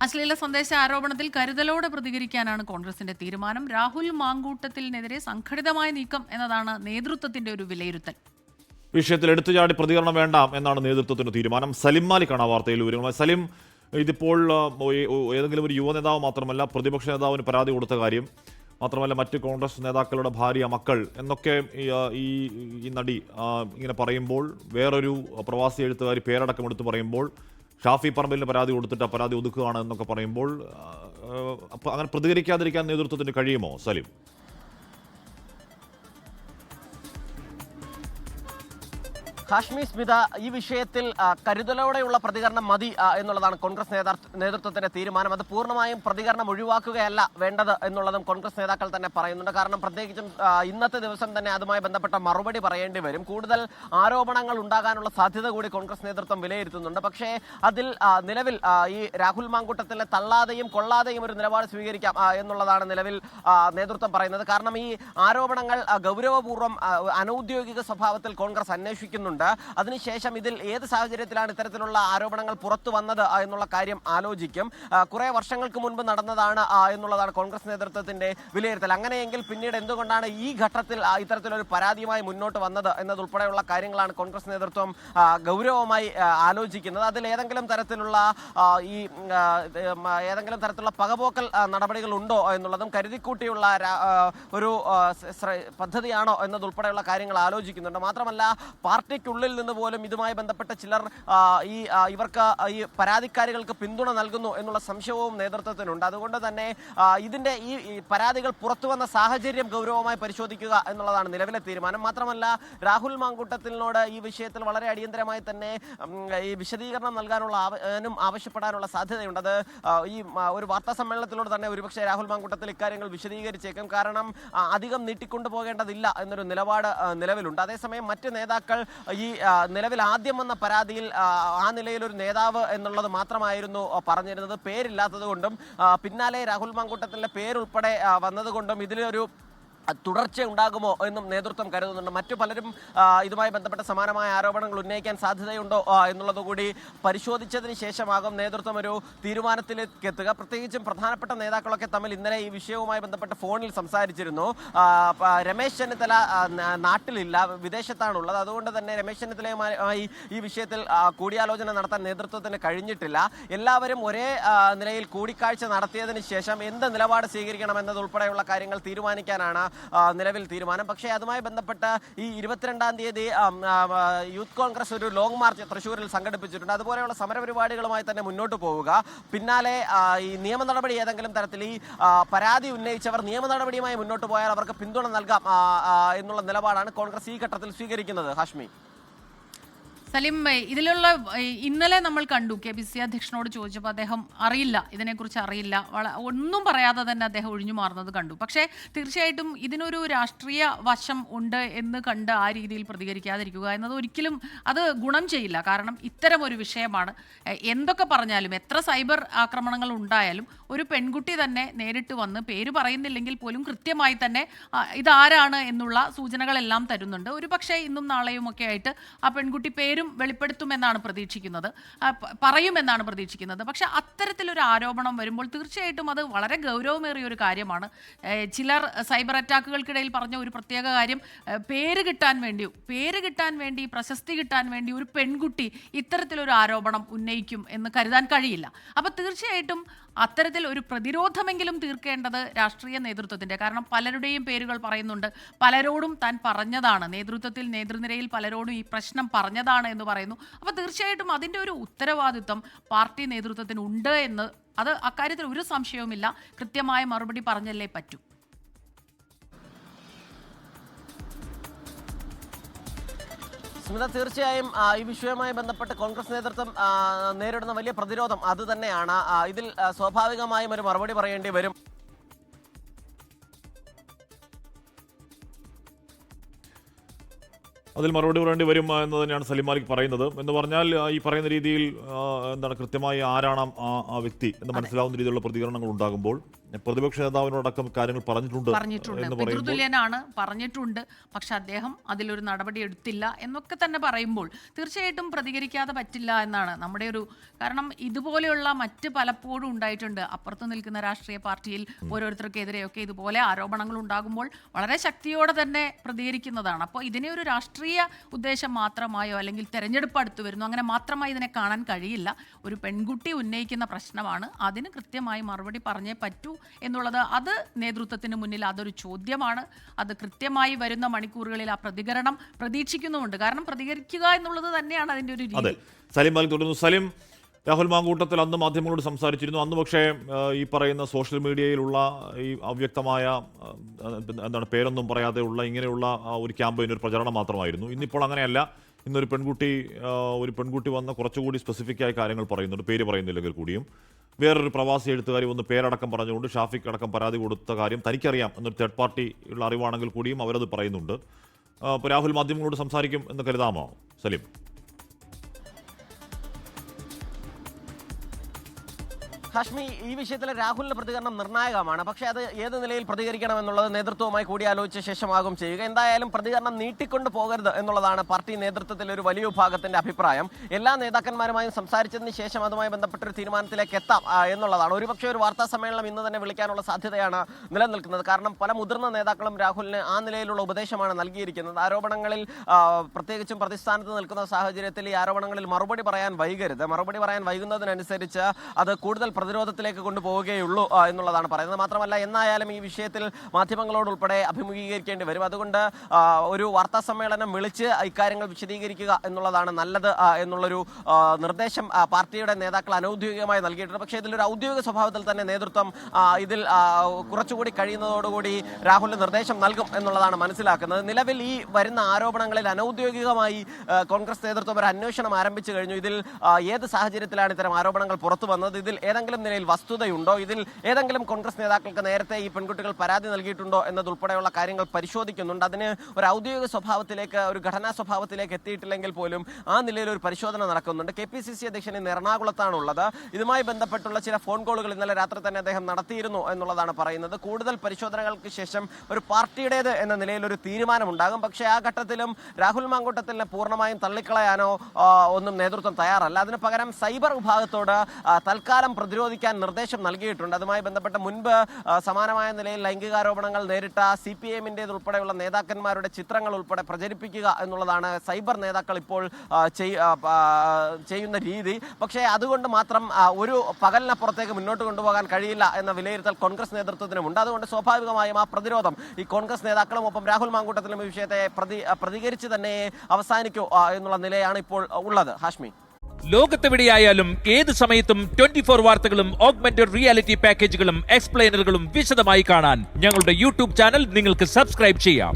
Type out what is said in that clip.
അശ്ലീല സന്ദേശ ആരോപണത്തിൽ കരുതലോടെ പ്രതികരിക്കാനാണ് കോൺഗ്രസിന്റെ തീരുമാനം. രാഹുൽ മാങ്കൂട്ടത്തിനെതിരെ സംഘടിതമായ നീക്കം എന്നതാണ് നേതൃത്വത്തിന്റെ ഒരു വിലയിരുത്തൽ. വിഷയത്തിൽ എടുത്തുചാടി പ്രതികരണം വേണ്ട എന്നാണ് നേതൃത്വത്തിന്റെ തീരുമാനം. സലിം മാലിക്കാണ് വാർത്തയിൽ വിവരങ്ങളുമായി. സലിം, ഇതിപ്പോൾ ഏതെങ്കിലും ഒരു യുവ നേതാവ് മാത്രമല്ല, പ്രതിപക്ഷ നേതാവിന് പരാതി കൊടുത്ത കാര്യം മാത്രമല്ല, മറ്റ് കോൺഗ്രസ് നേതാക്കളുടെ ഭാര്യ, മക്കൾ എന്നൊക്കെ ഈ നടി ഇങ്ങനെ പറയുമ്പോൾ, വേറൊരു പ്രവാസി എഴുത്തുകാരി പേരടക്കം എടുത്ത് പറയുമ്പോൾ, ഷാഫി പറമ്പിലിന് പരാതി കൊടുത്തിട്ട് ആ പരാതി ഒതുക്കുകയാണ് എന്നൊക്കെ പറയുമ്പോൾ, അങ്ങനെ പ്രതികരിക്കാതിരിക്കാൻ നേതൃത്വത്തിന് കഴിയുമോ സലിം? ഹാഷ്മി, സ്മിത, ഈ വിഷയത്തിൽ കരുതലോടെയുള്ള പ്രതികരണം മതി എന്നുള്ളതാണ് കോൺഗ്രസ് നേതൃത്വത്തിന്റെ തീരുമാനം. അത് പൂർണ്ണമായും പ്രതികരണം ഒഴിവാക്കുകയല്ല വേണ്ടത് എന്നുള്ളതും കോൺഗ്രസ് നേതാക്കൾ തന്നെ പറയുന്നുണ്ട്. കാരണം പ്രത്യേകിച്ചും ഇന്നത്തെ ദിവസം തന്നെ അതുമായി ബന്ധപ്പെട്ട മറുപടി പറയേണ്ടി വരും. കൂടുതൽ ആരോപണങ്ങൾ ഉണ്ടാകാനുള്ള സാധ്യത കൂടി കോൺഗ്രസ് നേതൃത്വം വിലയിരുത്തുന്നുണ്ട്. പക്ഷേ അതിൽ നിലവിൽ ഈ രാഹുൽ മാങ്കൂട്ടത്തിലെ തള്ളാതെയും കൊള്ളാതെയും ഒരു നിലപാട് സ്വീകരിക്കാം എന്നുള്ളതാണ് നിലവിൽ നേതൃത്വം പറയുന്നത്. കാരണം ഈ ആരോപണങ്ങൾ ഗൗരവപൂർവ്വം അനൌദ്യോഗിക സ്വഭാവത്തിൽ കോൺഗ്രസ് അന്വേഷിക്കുന്നുണ്ട്. അതിനുശേഷം ഇതിൽ ഏത് സാഹചര്യത്തിലാണ് ഇത്തരത്തിലുള്ള ആരോപണങ്ങൾ പുറത്തു വന്നത് എന്നുള്ള കാര്യം ആലോചിക്കും. കുറെ വർഷങ്ങൾക്ക് മുൻപ് നടന്നതാണ് എന്നുള്ളതാണ് കോൺഗ്രസ് നേതൃത്വത്തിന്റെ വിലയിരുത്തൽ. അങ്ങനെയെങ്കിൽ പിന്നീട് എന്തുകൊണ്ടാണ് ഈ ഘട്ടത്തിൽ ഇത്തരത്തിലൊരു പരാതിയുമായി മുന്നോട്ട് വന്നത് എന്നതുൾപ്പെടെയുള്ള കാര്യങ്ങളാണ് കോൺഗ്രസ് നേതൃത്വം ഗൗരവമായി ആലോചിക്കുന്നത്. അതിൽ ഏതെങ്കിലും തരത്തിലുള്ള പകപോക്കൽ നടപടികൾ ഉണ്ടോ എന്നുള്ളതും കരുതിക്കൂട്ടിയുള്ള ഒരു പദ്ധതിയാണോ എന്നതുൾപ്പെടെയുള്ള കാര്യങ്ങൾ ആലോചിക്കുന്നുണ്ട്. മാത്രമല്ല, പാർട്ടിക്കുള്ളിൽ നിന്ന് പോലും ഇതുമായി ബന്ധപ്പെട്ട ചിലർ ഇവർക്ക് ഈ പരാതിക്കാരികൾക്ക് പിന്തുണ നൽകുന്നു എന്നുള്ള സംശയവും നേതൃത്വത്തിനുണ്ട്. അതുകൊണ്ട് തന്നെ ഇതിന്റെ ഈ പരാതികൾ പുറത്തു വന്ന സാഹചര്യം ഗൗരവമായി പരിശോധിക്കുക എന്നുള്ളതാണ് നിലവിലെ തീരുമാനം. മാത്രമല്ല, രാഹുൽ മാങ്കൂട്ടത്തിനോട് ഈ വിഷയത്തിൽ വളരെ അടിയന്തരമായി തന്നെ ഈ വിശദീകരണം നൽകാനുള്ള ആവശ്യപ്പെടാനുള്ള സാധ്യതയുണ്ട്. അത് ഈ ഒരു വാർത്താ സമ്മേളനത്തിലൂടെ തന്നെ ഒരുപക്ഷെ രാഹുൽ മാങ്കൂട്ടത്തിൽ ഇക്കാര്യങ്ങൾ വിശദീകരിച്ചേക്കും. കാരണം അധികം നീട്ടിക്കൊണ്ടു പോകേണ്ടതില്ല എന്നൊരു നിലപാട് നിലവിലുണ്ട്. അതേസമയം മറ്റ് നേതാക്കൾ ഈ നിലവിൽ ആദ്യം വന്ന പരാതിയിൽ ആ നിലയിലൊരു നേതാവ് എന്നുള്ളത് മാത്രമായിരുന്നു പറഞ്ഞിരുന്നത്. പേരില്ലാത്തത് കൊണ്ടും പിന്നാലെ രാഹുൽ മാങ്കൂട്ടത്തിൻ്റെ പേരുൾപ്പെടെ വന്നതുകൊണ്ടും ഇതിലൊരു തുടർച്ച ഉണ്ടാകുമോ എന്നും നേതൃത്വം കരുതുന്നുണ്ട്. മറ്റു പലരും ഇതുമായി ബന്ധപ്പെട്ട സമാനമായ ആരോപണങ്ങൾ ഉന്നയിക്കാൻ സാധ്യതയുണ്ടോ എന്നുള്ളതുകൂടി പരിശോധിച്ചതിന് ശേഷമാകും നേതൃത്വം ഒരു തീരുമാനത്തിലേക്ക് എത്തുക. പ്രത്യേകിച്ചും പ്രധാനപ്പെട്ട നേതാക്കളൊക്കെ തമ്മിൽ ഇന്നലെ ഈ വിഷയവുമായി ബന്ധപ്പെട്ട് ഫോണിൽ സംസാരിച്ചിരുന്നു. രമേശ് ചെന്നിത്തല നാട്ടിലില്ല, വിദേശത്താണുള്ളത്. അതുകൊണ്ട് തന്നെ രമേശ് ചെന്നിത്തലയുമായി ഈ വിഷയത്തിൽ കൂടിയാലോചന നടത്താൻ നേതൃത്വത്തിന് കഴിഞ്ഞിട്ടില്ല. എല്ലാവരും ഒരേ നിലയിൽ കൂടിക്കാഴ്ച നടത്തിയതിന് ശേഷം എന്ത് നിലപാട് സ്വീകരിക്കണം എന്നതുൾപ്പെടെയുള്ള കാര്യങ്ങൾ തീരുമാനിക്കാനാണ് നിലവിൽ തീരുമാനം. പക്ഷേ അതുമായി ബന്ധപ്പെട്ട് ഈ 22-ാം തീയതി യൂത്ത് കോൺഗ്രസ് ഒരു ലോങ് മാർച്ച് തൃശ്ശൂരിൽ സംഘടിപ്പിച്ചിട്ടുണ്ട്. അതുപോലെയുള്ള സമരപരിപാടികളുമായി തന്നെ മുന്നോട്ട് പോവുക. പിന്നാലെ ഈ നിയമ നടപടി ഏതെങ്കിലും തരത്തിൽ ഈ പരാതി ഉന്നയിച്ചവർ നിയമ നടപടിയുമായി മുന്നോട്ട് പോയാൽ അവർക്ക് പിന്തുണ നൽകാം എന്നുള്ള നിലപാടാണ് കോൺഗ്രസ് ഈ ഘട്ടത്തിൽ സ്വീകരിക്കുന്നത്. ഹാഷ്മി, സലിം, ഇതിലുള്ള ഇന്നലെ നമ്മൾ കണ്ടു KPCC അധ്യക്ഷനോട് ചോദിച്ചപ്പോൾ അദ്ദേഹം അറിയില്ല, ഇതിനെക്കുറിച്ച് അറിയില്ല, ഒന്നും പറയാതെ തന്നെ അദ്ദേഹം ഒഴിഞ്ഞു മാറുന്നത് കണ്ടു. പക്ഷേ തീർച്ചയായിട്ടും ഇതിനൊരു രാഷ്ട്രീയ വശം ഉണ്ട് എന്ന് കണ്ട് ആ രീതിയിൽ പ്രതികരിക്കാതിരിക്കുക എന്നത് ഒരിക്കലും അത് ഗുണം ചെയ്യില്ല. കാരണം ഇത്തരം ഒരു വിഷയമാണ്. എന്തൊക്കെ പറഞ്ഞാലും, എത്ര സൈബർ ആക്രമണങ്ങൾ ഉണ്ടായാലും ഒരു പെൺകുട്ടി തന്നെ നേരിട്ട് വന്ന് പേര് പറയുന്നില്ലെങ്കിൽ പോലും കൃത്യമായി തന്നെ ഇതാരാണ് എന്നുള്ള സൂചനകളെല്ലാം തരുന്നുണ്ട്. ഒരു പക്ഷേ ഇന്നും നാളെയും ഒക്കെ ആയിട്ട് ആ പെൺകുട്ടി പേരും വെളിപ്പെടുത്തുമെന്നാണ് പ്രതീക്ഷിക്കുന്നത്, പറയുമെന്നാണ് പ്രതീക്ഷിക്കുന്നത്. പക്ഷെ അത്തരത്തിലൊരു ആരോപണം വരുമ്പോൾ തീർച്ചയായിട്ടും അത് വളരെ ഗൗരവമേറിയ ഒരു കാര്യമാണ്. ചിലർ സൈബർ അറ്റാക്കുകൾക്കിടയിൽ പറഞ്ഞ ഒരു പ്രത്യേക കാര്യം, പേര് കിട്ടാൻ വേണ്ടി പ്രശസ്തി കിട്ടാൻ വേണ്ടി ഒരു പെൺകുട്ടി ഇത്തരത്തിലൊരു ആരോപണം ഉന്നയിക്കും എന്ന് കരുതാൻ കഴിയില്ല. അപ്പോൾ തീർച്ചയായിട്ടും അത്തരത്തിൽ ഒരു പ്രതിരോധമെങ്കിലും തീർക്കേണ്ടത് രാഷ്ട്രീയ നേതൃത്വത്തിൻ്റെ. കാരണം പലരുടെയും പേരുകൾ പറയുന്നുണ്ട്, പലരോടും താൻ പറഞ്ഞതാണ്, നേതൃനിരയിൽ പലരോടും ഈ പ്രശ്നം പറഞ്ഞതാണ് എന്ന് പറയുന്നു. അപ്പോൾ തീർച്ചയായിട്ടും അതിൻ്റെ ഒരു ഉത്തരവാദിത്വം പാർട്ടി നേതൃത്വത്തിന് ഉണ്ട് എന്ന്, അത് അക്കാര്യത്തിൽ ഒരു സംശയവുമില്ല. കൃത്യമായ മറുപടി പറഞ്ഞല്ലേ പറ്റൂ. സ്മിത, തീർച്ചയായും ഈ വിഷയവുമായി ബന്ധപ്പെട്ട് കോൺഗ്രസ് നേതൃത്വം നേരിടുന്ന വലിയ പ്രതിരോധം അത് തന്നെയാണ്. ഇതിൽ സ്വാഭാവികമായും ഒരു മറുപടി പറയേണ്ടി വരും. അതിൽ മറുപടി പറയേണ്ടി വരും എന്ന് തന്നെയാണ് സലിം മാലിക് പറയുന്നത്. എന്ന് പറഞ്ഞാൽ ഈ പറയുന്ന രീതിയിൽ എന്താണ് കൃത്യമായി ആരാണ് ആ വ്യക്തി എന്ന് മനസ്സിലാവുന്ന രീതിയിലുള്ള പ്രതികരണങ്ങൾ ഉണ്ടാകുമ്പോൾ പ്രതിപക്ഷ നേതാവിനോടക്കം കാര്യങ്ങൾ പറഞ്ഞിട്ടുണ്ട്. പിതൃതുല്യനാണ്, പറഞ്ഞിട്ടുണ്ട്, പക്ഷെ അദ്ദേഹം അതിലൊരു നടപടി എടുത്തില്ല എന്നൊക്കെ തന്നെ പറയുമ്പോൾ തീർച്ചയായിട്ടും പ്രതികരിക്കാതെ പറ്റില്ല എന്നാണ് നമ്മുടെ ഒരു കാരണം. ഇതുപോലെയുള്ള മറ്റ് പലപ്പോഴും ഉണ്ടായിട്ടുണ്ട്. അപ്പുറത്ത് നിൽക്കുന്ന രാഷ്ട്രീയ പാർട്ടിയിൽ ഓരോരുത്തർക്കെതിരെയൊക്കെ ഇതുപോലെ ആരോപണങ്ങൾ ഉണ്ടാകുമ്പോൾ വളരെ ശക്തിയോടെ തന്നെ പ്രതികരിക്കുന്നതാണ്. അപ്പോൾ ഇതിനെ ഒരു രാഷ്ട്രീയ ഉദ്ദേശം മാത്രമായോ അല്ലെങ്കിൽ തെരഞ്ഞെടുപ്പ് അടുത്ത് വരുന്നു അങ്ങനെ മാത്രമായി ഇതിനെ കാണാൻ കഴിയില്ല. ഒരു പെൺകുട്ടി ഉന്നയിക്കുന്ന പ്രശ്നമാണ്, അതിന് കൃത്യമായി മറുപടി പറഞ്ഞേ പറ്റൂ എന്നുള്ളത് അത് നേതൃത്വത്തിന് മുന്നിൽ അതൊരു ചോദ്യമാണ്. അത് കൃത്യമായി വരുന്ന മണിക്കൂറുകളിൽ ആ പ്രതികരണം പ്രതീക്ഷിക്കുന്നുമുണ്ട്. കാരണം പ്രതികരിക്കുക എന്നുള്ളത് തന്നെയാണ് അതിൻ്റെ ഒരു രീതി. സലിം മാലിക് തുടർന്നു. സലിം, രാഹുൽ മാങ്കൂട്ടത്തിൽ അന്ന് മാധ്യമങ്ങളോട് സംസാരിച്ചിരുന്നു. അന്ന് പക്ഷേ ഈ പറയുന്ന സോഷ്യൽ മീഡിയയിലുള്ള ഈ അവ്യക്തമായ എന്താണ് പേരൊന്നും പറയാതെ ഉള്ള ഇങ്ങനെയുള്ള ഒരു ക്യാമ്പയിൻ, ഒരു പ്രചരണം മാത്രമായിരുന്നു. ഇന്നിപ്പോൾ അങ്ങനെയല്ല. ഇന്നൊരു പെൺകുട്ടി വന്ന കുറച്ചുകൂടി സ്പെസിഫിക് ആയ കാര്യങ്ങൾ പറയുന്നുണ്ട്, പേര് പറയുന്നില്ലെങ്കിൽ കൂടിയും. വേറൊരു പ്രവാസി എഴുത്തുകാരി വന്ന് പേരടക്കം പറഞ്ഞുകൊണ്ട് ഷാഫിക്ക് അടക്കം പരാതി കൊടുത്ത കാര്യം തനിക്കറിയാം എന്നൊരു തേർഡ് പാർട്ടി ഉള്ള അറിവാണെങ്കിൽ കൂടിയും അവരത് പറയുന്നുണ്ട്. അപ്പോൾ രാഹുൽ മാധ്യമങ്ങളോട് സംസാരിക്കും എന്ന് കരുതാമോ സലിം? ഹാഷ്മി, ഈ വിഷയത്തിൽ രാഹുലിന്റെ പ്രതികരണം നിർണായകമാണ്. പക്ഷേ അത് ഏത് നിലയിൽ പ്രതികരിക്കണമെന്നുള്ളത് നേതൃത്വവുമായി കൂടിയാലോചിച്ച ശേഷമാകും ചെയ്യുക. എന്തായാലും പ്രതികരണം നീട്ടിക്കൊണ്ട് പോകരുത് എന്നുള്ളതാണ് പാർട്ടി നേതൃത്വത്തിലെ ഒരു വലിയ വിഭാഗത്തിന്റെ അഭിപ്രായം. എല്ലാ നേതാക്കന്മാരുമായും സംസാരിച്ചതിന് ശേഷം അതുമായി ബന്ധപ്പെട്ടൊരു തീരുമാനത്തിലേക്ക് എത്താം എന്നുള്ളതാണ്. ഒരുപക്ഷെ ഒരു വാർത്താ സമ്മേളനം ഇന്ന് തന്നെ വിളിക്കാനുള്ള സാധ്യതയാണ് നിലനിൽക്കുന്നത്. കാരണം പല മുതിർന്ന നേതാക്കളും രാഹുലിന് ആ നിലയിലുള്ള ഉപദേശമാണ് നൽകിയിരിക്കുന്നത്. ആരോപണങ്ങളിൽ പ്രത്യേകിച്ചും പ്രതിസ്ഥാനത്ത് നിൽക്കുന്ന സാഹചര്യത്തിൽ ഈ ആരോപണങ്ങളിൽ മറുപടി പറയാൻ വൈകരുത്. മറുപടി പറയാൻ വൈകുന്നതിനനുസരിച്ച് അത് കൂടുതൽ പ്രതിരോധത്തിലേക്ക് കൊണ്ടുപോവുകയുള്ളൂ എന്നുള്ളതാണ് പറയുന്നത്. മാത്രമല്ല, എന്നായാലും ഈ വിഷയത്തിൽ മാധ്യമങ്ങളോടുൾപ്പെടെ അഭിമുഖീകരിക്കേണ്ടി വരും. അതുകൊണ്ട് ഒരു വാർത്താ സമ്മേളനം വിളിച്ച് ഇക്കാര്യങ്ങൾ വിശദീകരിക്കുക എന്നുള്ളതാണ് നല്ലത് എന്നുള്ളൊരു നിർദ്ദേശം പാർട്ടിയുടെ നേതാക്കൾ അനൗദ്യോഗികമായി നൽകിയിട്ടുണ്ട്. പക്ഷേ ഇതിലൊരു ഔദ്യോഗിക സ്വഭാവത്തിൽ തന്നെ നേതൃത്വം ഇതിൽ കുറച്ചുകൂടി കഴിയുന്നതോടുകൂടി രാഹുലിന് നിർദ്ദേശം നൽകും എന്നുള്ളതാണ് മനസ്സിലാക്കുന്നത്. നിലവിൽ ഈ വരുന്ന ആരോപണങ്ങളിൽ അനൗദ്യോഗികമായി കോൺഗ്രസ് നേതൃത്വം ഒരു അന്വേഷണം ആരംഭിച്ചു കഴിഞ്ഞു. ഇതിൽ ഏത് സാഹചര്യത്തിലാണ് ഇത്തരം ആരോപണങ്ങൾ പുറത്തു വന്നത്, ഇതിൽ ഏതെങ്കിലും നിലയിൽ വസ്തുതയുണ്ടോ, ഇതിൽ ഏതെങ്കിലും കോൺഗ്രസ് നേതാക്കൾക്ക് നേരത്തെ ഈ പെൺകുട്ടികൾ പരാതി നൽകിയിട്ടുണ്ടോ എന്നതുൾപ്പെടെയുള്ള കാര്യങ്ങൾ പരിശോധിക്കുന്നുണ്ട്. അതിന് ഒരു ഔദ്യോഗിക സ്വഭാവത്തിലേക്ക്, ഒരു ഘടനാ സ്വഭാവത്തിലേക്ക് എത്തിയിട്ടില്ലെങ്കിൽ പോലും ആ നിലയിൽ ഒരു പരിശോധന നടക്കുന്നുണ്ട്. KPCC അധ്യക്ഷൻ ഇന്ന് എറണാകുളത്താണുള്ളത്. ഇതുമായി ബന്ധപ്പെട്ടുള്ള ചില ഫോൺ കോളുകൾ ഇന്നലെ രാത്രി തന്നെ അദ്ദേഹം നടത്തിയിരുന്നു എന്നുള്ളതാണ് പറയുന്നത്. കൂടുതൽ പരിശോധനകൾക്ക് ശേഷം ഒരു പാർട്ടിയുടേത് എന്ന നിലയിൽ ഒരു തീരുമാനമുണ്ടാകും. പക്ഷേ ആ ഘട്ടത്തിലും രാഹുൽ മാങ്കൂട്ടത്തിനെ പൂർണ്ണമായും തള്ളിക്കളയാനോ ഒന്നും നേതൃത്വം തയ്യാറല്ല. അതിന് പകരം സൈബർ വിഭാഗത്തോട് തൽക്കാലം പ്രതിരോധിക്കാൻ നിർദ്ദേശം നൽകിയിട്ടുണ്ട്. അതുമായി ബന്ധപ്പെട്ട് മുൻപ് സമാനമായ നിലയിൽ ലൈംഗികാരോപണങ്ങൾ നേരിട്ട CPM-ൻ്റേതുൾപ്പെടെയുള്ള നേതാക്കന്മാരുടെ ചിത്രങ്ങൾ ഉൾപ്പെടെ പ്രചരിപ്പിക്കുക എന്നുള്ളതാണ് സൈബർ നേതാക്കൾ ഇപ്പോൾ ചെയ്യുന്ന രീതി. പക്ഷേ അതുകൊണ്ട് മാത്രം ഒരു പകലിനപ്പുറത്തേക്ക് മുന്നോട്ട് കൊണ്ടുപോകാൻ കഴിയില്ല എന്ന വിലയിരുത്തൽ കോൺഗ്രസ് നേതൃത്വത്തിനുമുണ്ട്. അതുകൊണ്ട് സ്വാഭാവികമായും ആ പ്രതിരോധം ഈ കോൺഗ്രസ് നേതാക്കളും ഒപ്പം രാഹുൽ മാങ്കൂട്ടത്തിലും ഈ വിഷയത്തെ പ്രതികരിച്ച് തന്നെ അവസാനിക്കൂ എന്നുള്ള നിലയാണ് ഇപ്പോൾ ഉള്ളത്. ഹാഷ്മി, ലോകത്തെവിടെയായാലും ഏത് സമയത്തും 24 വാർത്തകളും ഓഗ്മെന്റഡ് റിയാലിറ്റി പാക്കേജുകളും എക്സ്പ്ലെയിനറുകളും വിശദമായി കാണാൻ ഞങ്ങളുടെ യൂട്യൂബ് ചാനൽ നിങ്ങൾക്ക് സബ്സ്ക്രൈബ് ചെയ്യാം.